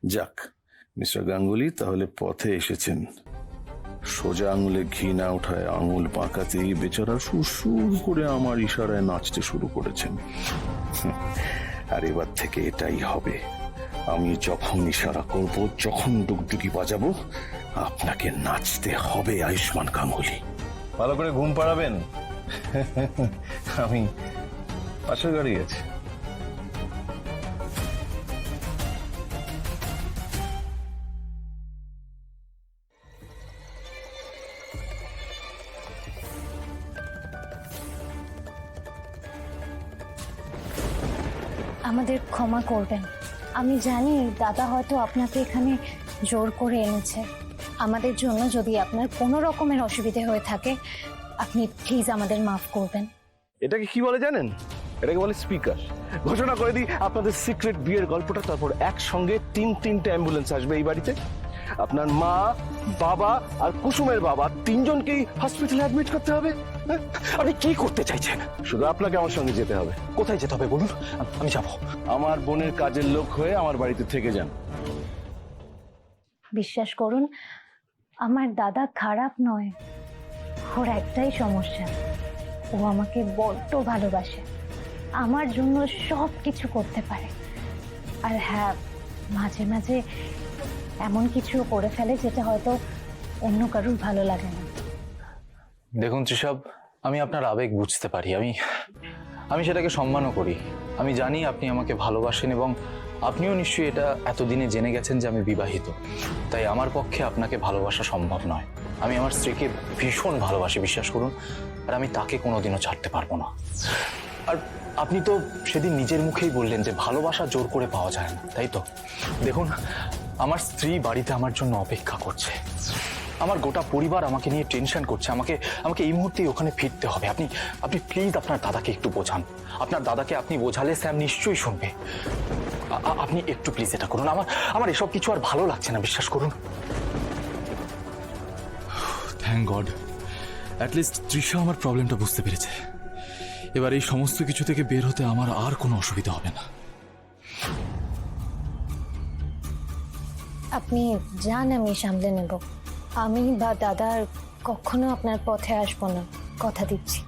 যাক, মিস্টার গাঙ্গুলি তাহলে পথে এসেছেন। সোজা আঙুলে ঘি না ওঠায় আঙুল পাকাতেই বেচারা সুর করে আমার ইশারায় নাচতে শুরু করেছেন। আর এবার থেকে এটাই হবে, আমি যখন ইশারা করব, যখন ডুগডুগি বাজাবো, আপনাকে নাচতে হবে আয়ুষ্মান গাঙ্গুলি। ভালো করে ঘুম পাড়াবেন। আমি পাশের গাড়ি আছি। আমাদের ক্ষমা করবেন। আমি জানি দাদা হয়তো আপনাকে এখানে জোর করে এনেছে। আমাদের জন্য যদি আপনার কোনো রকমের অসুবিধে হয়ে থাকে, আপনি প্লিজ আমাদের মাফ করবেন। এটাকে কি বলে জানেন? এটাকে বলে স্পিকার। ঘোষণা করে দিই আপনাদের সিক্রেট বিয়ের গল্পটা, তারপর একসঙ্গে তিনটে অ্যাম্বুলেন্স আসবে এই বাড়িতে। আপনার মা, বাবা আর কুসুমের বাবা তিনজনকেই হসপিটালে অ্যাডমিট করতে হবে। আপনি কি করতে চাইছেন? শুধু আপনাকে আমার সঙ্গে যেতে হবে। কোথায় যেতে হবে বলুন, আমি যাব। আমার বোনের কাজের লোক হয়ে আমার বাড়িতে থেকে যান। বিশ্বাস করুন, আমার দাদা খারাপ নয়, ওর একটাই সমস্যা, ও আমাকে বড্ড ভালোবাসে, আমার জন্য সব কিছু করতে পারে। আর হ্যাঁ, মাঝে মাঝে এমন কিছু করে ফেলে যেটা হয়তো অন্য কারোর ভালো লাগে না। দেখুন ত্রিশাব, আমি আপনার আবেগ বুঝতে পারি, আমি সেটাকে সম্মানও করি। আমি জানি আপনি আমাকে ভালোবাসেন এবং আপনিও নিশ্চয়ই এটা এতদিনে জেনে গেছেন যে আমি বিবাহিত। তাই আমার পক্ষে আপনাকে ভালোবাসা সম্ভব নয়। আমি আমার স্ত্রীকে ভীষণ ভালোবাসি, বিশ্বাস করুন, আর আমি তাকে কোনোদিনও ছাড়তে পারবো না। আর আপনি তো সেদিন নিজের মুখেই বললেন যে ভালোবাসা জোর করে পাওয়া যায় না, তাই তো? দেখুন, আমার স্ত্রী বাড়িতে আমার জন্য অপেক্ষা করছে, আমার গোটা পরিবার আমাকে নিয়ে টেনশন করছে, আমাকে এই মুহূর্তেই ওখানে ফিরতে হবে। আপনি প্লিজ আপনার দাদাকে একটু বোঝান। আপনার দাদাকে আপনি বোঝালে স্যাম নিশ্চয়ই শুনবে। আপনি একটু প্লিজ এটা করুন। আমার এসব কিছু আর ভালো লাগছে না, বিশ্বাস করুন। থ্যাংক গড, অ্যাটলিস্ট তৃষা আমার প্রবলেমটা বুঝতে পেরেছে। এবার এই সমস্ত কিছু থেকে বের হতে আমার আর কোনো অসুবিধা হবে না। আপনি যান, আমি সামলে নেব। আমি বা দাদার কখনো আপনার পথে আসবো না, কথা দিচ্ছি।